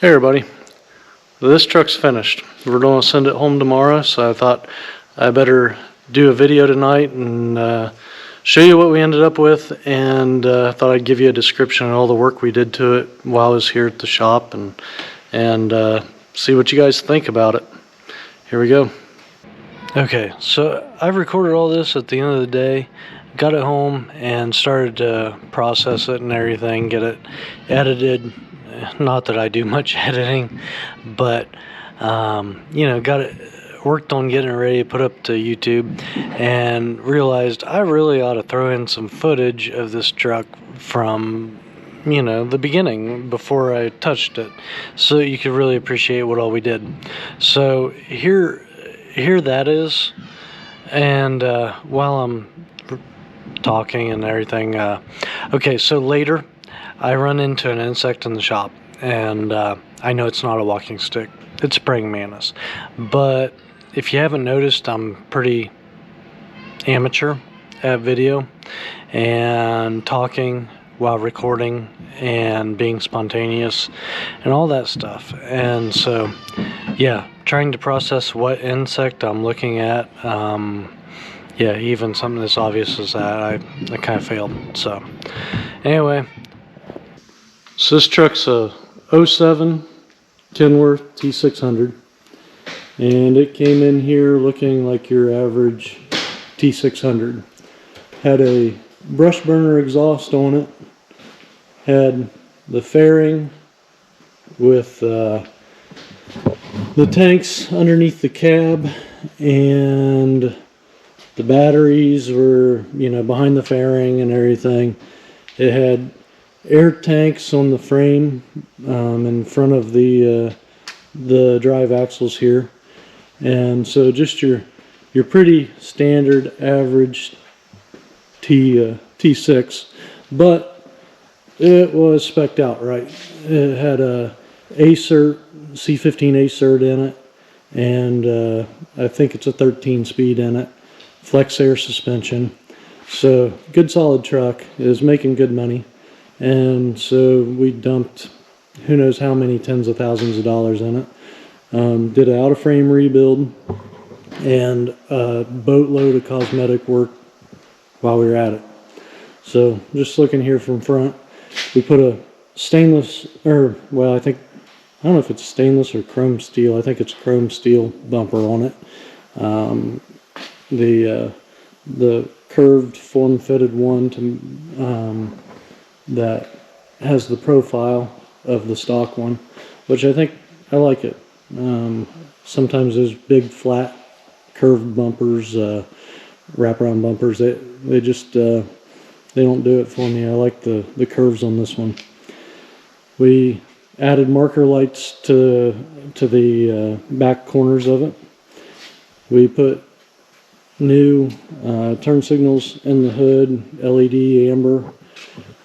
Hey everybody, this truck's finished. We're going to send it home tomorrow, so I thought I better do a video tonight and show you what we ended up with, and thought I'd give you a description of all the work we did to it while I was here at the shop, and see what you guys think about it. Here we go. Okay, so I recorded all this at the end of the day, got it home and started to process it and everything, get it edited. Not that I do much editing, but you know, got it worked on getting it ready to put up to YouTube, and realized I really ought to throw in some footage of this truck from, you know, the beginning before I touched it, so you could really appreciate what all we did. So here that is, and while I'm talking and everything, okay, so later I run into an insect in the shop, and I know it's not a walking stick, it's a praying mantis. But if you haven't noticed, I'm pretty amateur at video and talking while recording and being spontaneous and all that stuff. And so, yeah, trying to process what insect I'm looking at. Yeah, even something as obvious as that, I kind of failed. So, anyway. So this truck's a 07 Kenworth T600, and it came in here looking like your average T600. Had a brush burner exhaust on it, had the fairing with the tanks underneath the cab, and the batteries were, you know, behind the fairing and everything. It had air tanks on the frame in front of the drive axles here, and so just your pretty standard average T6, but it was spec'd out right. It had a C15 ACert in it, and I think it's a 13-speed in it, flex air suspension. So good solid truck. It was making good money. And so we dumped who knows how many tens of thousands of dollars in it. Did an out-of-frame rebuild and a boatload of cosmetic work while we were at it. So just looking here from front, we put a stainless, or well, I don't know if it's stainless or chrome steel. I think it's chrome steel bumper on it. The curved form-fitted one to that has the profile of the stock one, which I like it. Sometimes those big flat curved bumpers, wraparound bumpers, they just they don't do it for me. I like the curves on this one. We added marker lights to the back corners of it. We put new turn signals in the hood, LED amber.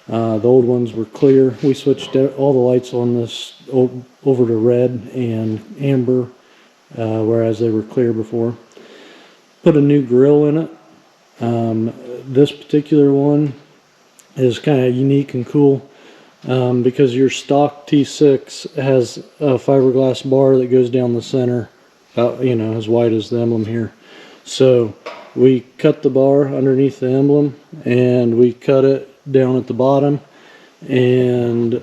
The old ones were clear. We switched all the lights on this over to red and amber, whereas they were clear before. Put a new grille in it. This particular one is kind of unique and cool because your stock T6 has a fiberglass bar that goes down the center, about, you know, as wide as the emblem here. So we cut the bar underneath the emblem, and we cut it down at the bottom and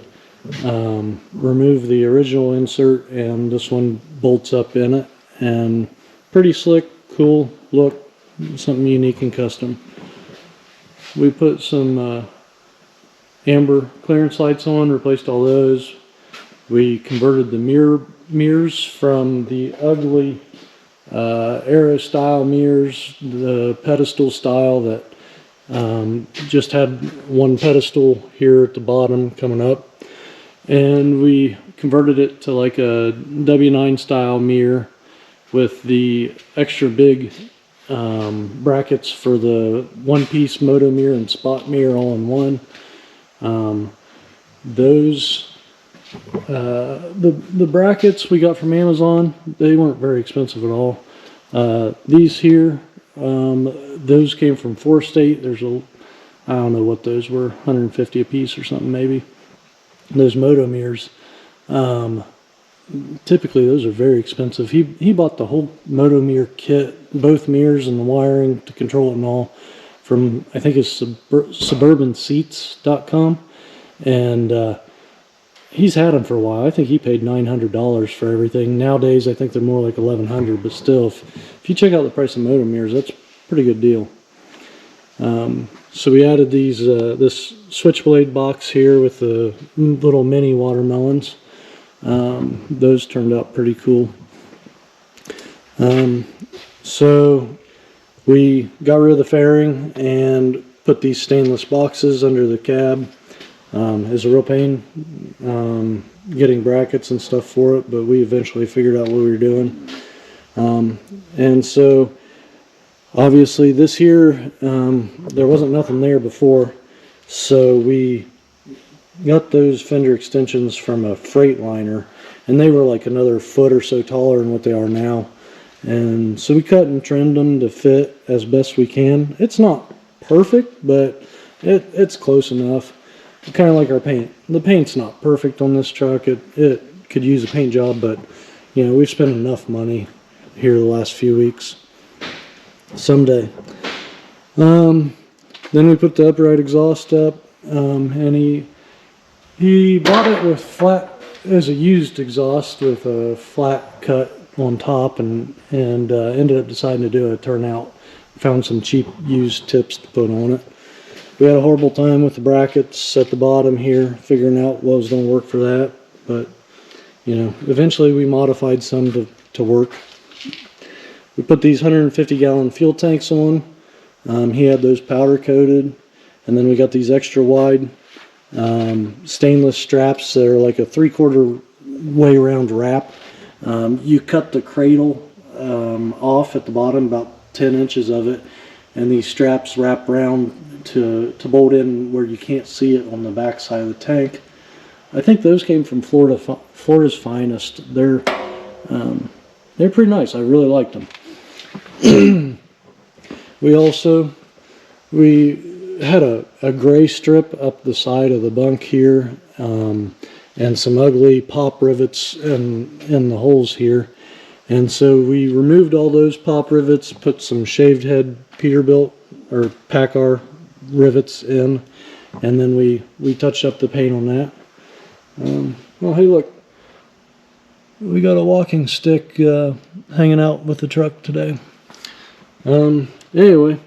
remove the original insert, and this one bolts up in it, and pretty slick, cool look, something unique and custom. We put some amber clearance lights on, replaced all those. We converted the mirrors from the ugly Aero style mirrors, the pedestal style that just had one pedestal here at the bottom coming up, and we converted it to like a W9 style mirror with the extra big brackets for the one-piece moto mirror and spot mirror all in one. The brackets we got from Amazon, they weren't very expensive at all. These here, those came from Forestate. There's I don't know what those were, 150 a piece or something maybe. Those moto mirrors, typically those are very expensive. He bought the whole moto mirror kit, both mirrors and the wiring to control it and all, from I think it's suburbanseats.com, and he's had them for a while. I think he paid $900 for everything. Nowadays I think they're more like $1,100, but still, if you check out the price of moto mirrors, that's a pretty good deal. So we added these this switchblade box here with the little mini watermelons. Those turned out pretty cool. So we got rid of the fairing and put these stainless boxes under the cab. It's a real pain getting brackets and stuff for it, but we eventually figured out what we were doing. And so obviously this here, there wasn't nothing there before, so we got those fender extensions from a Freightliner, and they were like another foot or so taller than what they are now. And so we cut and trimmed them to fit as best we can. It's not perfect, but it's close enough. Kind of like our paint. The paint's not perfect on this truck. It could use a paint job, but you know, we've spent enough money here the last few weeks. Someday. Then we put the upright exhaust up, and he bought it with flat, as a used exhaust with a flat cut on top, and ended up deciding to do a turnout. Found some cheap used tips to put on it. We had a horrible time with the brackets at the bottom here, figuring out what was going to work for that, but you know, eventually we modified some to work. We put these 150-gallon fuel tanks on. He had those powder coated, and then we got these extra wide stainless straps that are like a 3/4 way round wrap. You cut the cradle off at the bottom, about 10 inches of it, and these straps wrap around to bolt in where you can't see it on the back side of the tank. I think those came from Florida's Finest. They're pretty nice. I really liked them. We had a gray strip up the side of the bunk here, and some ugly pop rivets in the holes here. And so we removed all those pop rivets, put some shaved head Peterbilt or PACCAR rivets in, and then we touched up the paint on that. Well, hey, look, we got a walking stick hanging out with the truck today. Anyway,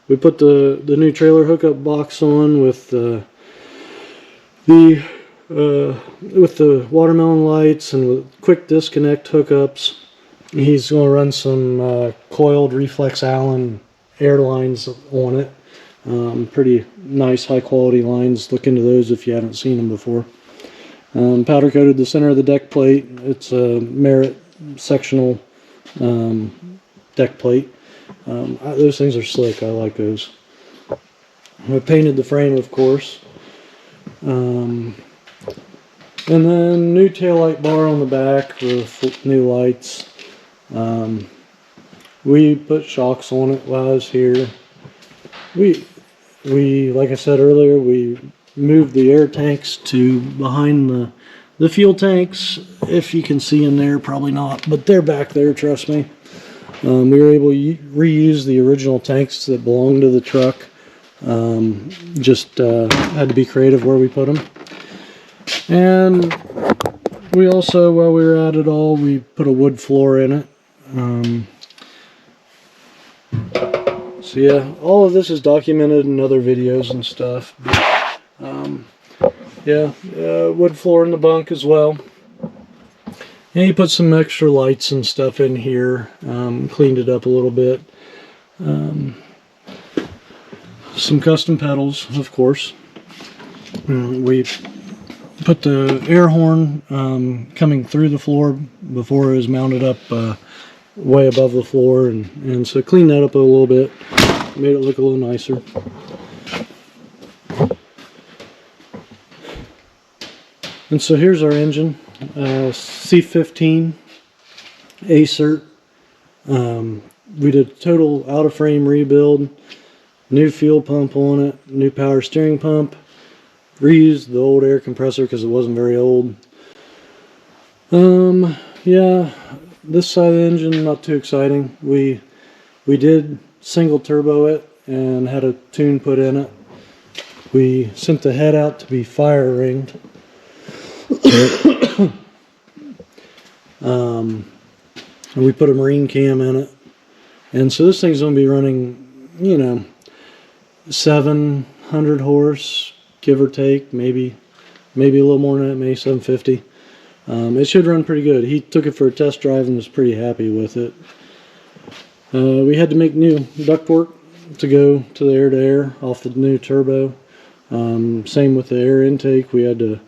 we put the new trailer hookup box on with the watermelon lights and with quick disconnect hookups. He's going to run some coiled reflex Allen air lines on it. Pretty nice high quality lines. Look into those if you haven't seen them before. Powder coated the center of the deck plate. It's a Merit sectional deck plate. Those things are slick. I like those. I painted the frame, of course. And then new taillight bar on the back with new lights. We put shocks on it while I was here. We like I said earlier, we moved the air tanks to behind the fuel tanks. If you can see in there, probably not, but they're back there, trust me. We were able to reuse the original tanks that belonged to the truck. Just had to be creative where we put them. And we also, while we were at it all, we put a wood floor in it. So yeah, all of this is documented in other videos and stuff. But, wood floor in the bunk as well. And he put some extra lights and stuff in here, cleaned it up a little bit. Some custom pedals, of course. We put the air horn coming through the floor before it was mounted up way above the floor, and so cleaned that up a little bit, made it look a little nicer. And so here's our engine, C15 ACERT. We did a total out-of-frame rebuild, new fuel pump on it, new power steering pump, reused the old air compressor because it wasn't very old. Yeah, this side of the engine not too exciting. We did single turbo it and had a tune put in it. We sent the head out to be fire ringed. And we put a marine cam in it. And so this thing's going to be running, you know, 700 horse, give or take, maybe a little more than that, maybe 750. It should run pretty good. He took it for a test drive and was pretty happy with it. We had to make new ductwork to go to the air-to-air off the new turbo. Same with the air intake. We had to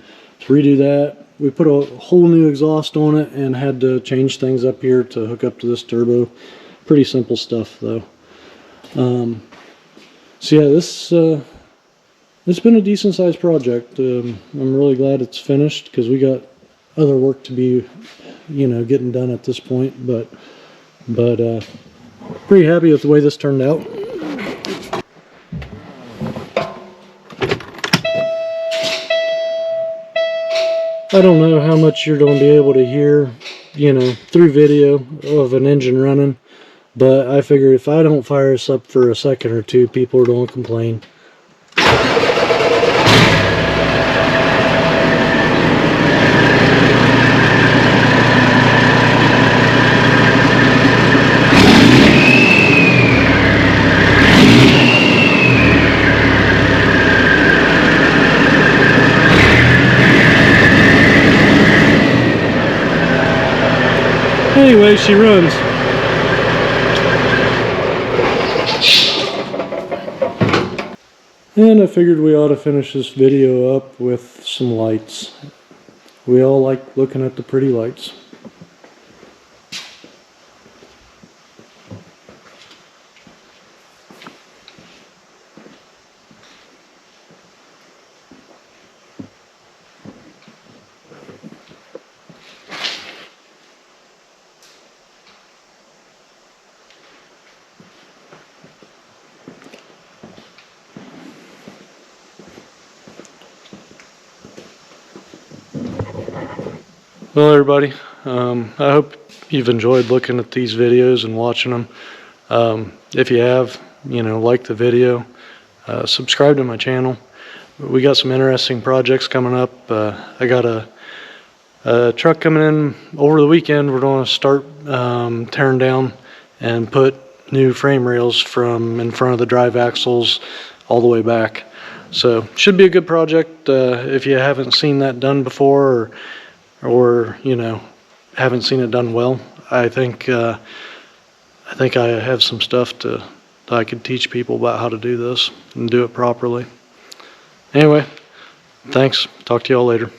redo that. We put a whole new exhaust on it and had to change things up here to hook up to this turbo. Pretty simple stuff though. So yeah, it's been a decent sized project. I'm really glad it's finished because we got other work to be, you know, getting done at this point. But pretty happy with the way this turned out. I don't know how much you're going to be able to hear, you know, through video of an engine running, but I figure if I don't fire this up for a second or two, people are going to complain. Anyway, she runs. And I figured we ought to finish this video up with some lights. We all like looking at the pretty lights. Well, everybody, I hope you've enjoyed looking at these videos and watching them. If you have, you know, like the video, subscribe to my channel. We got some interesting projects coming up. I got a truck coming in over the weekend. We're going to start tearing down and put new frame rails from in front of the drive axles all the way back. So should be a good project. If you haven't seen that done before, or you know, haven't seen it done well, I think I have some stuff that I could teach people about how to do this and do it properly. Anyway, thanks. Talk to y'all later.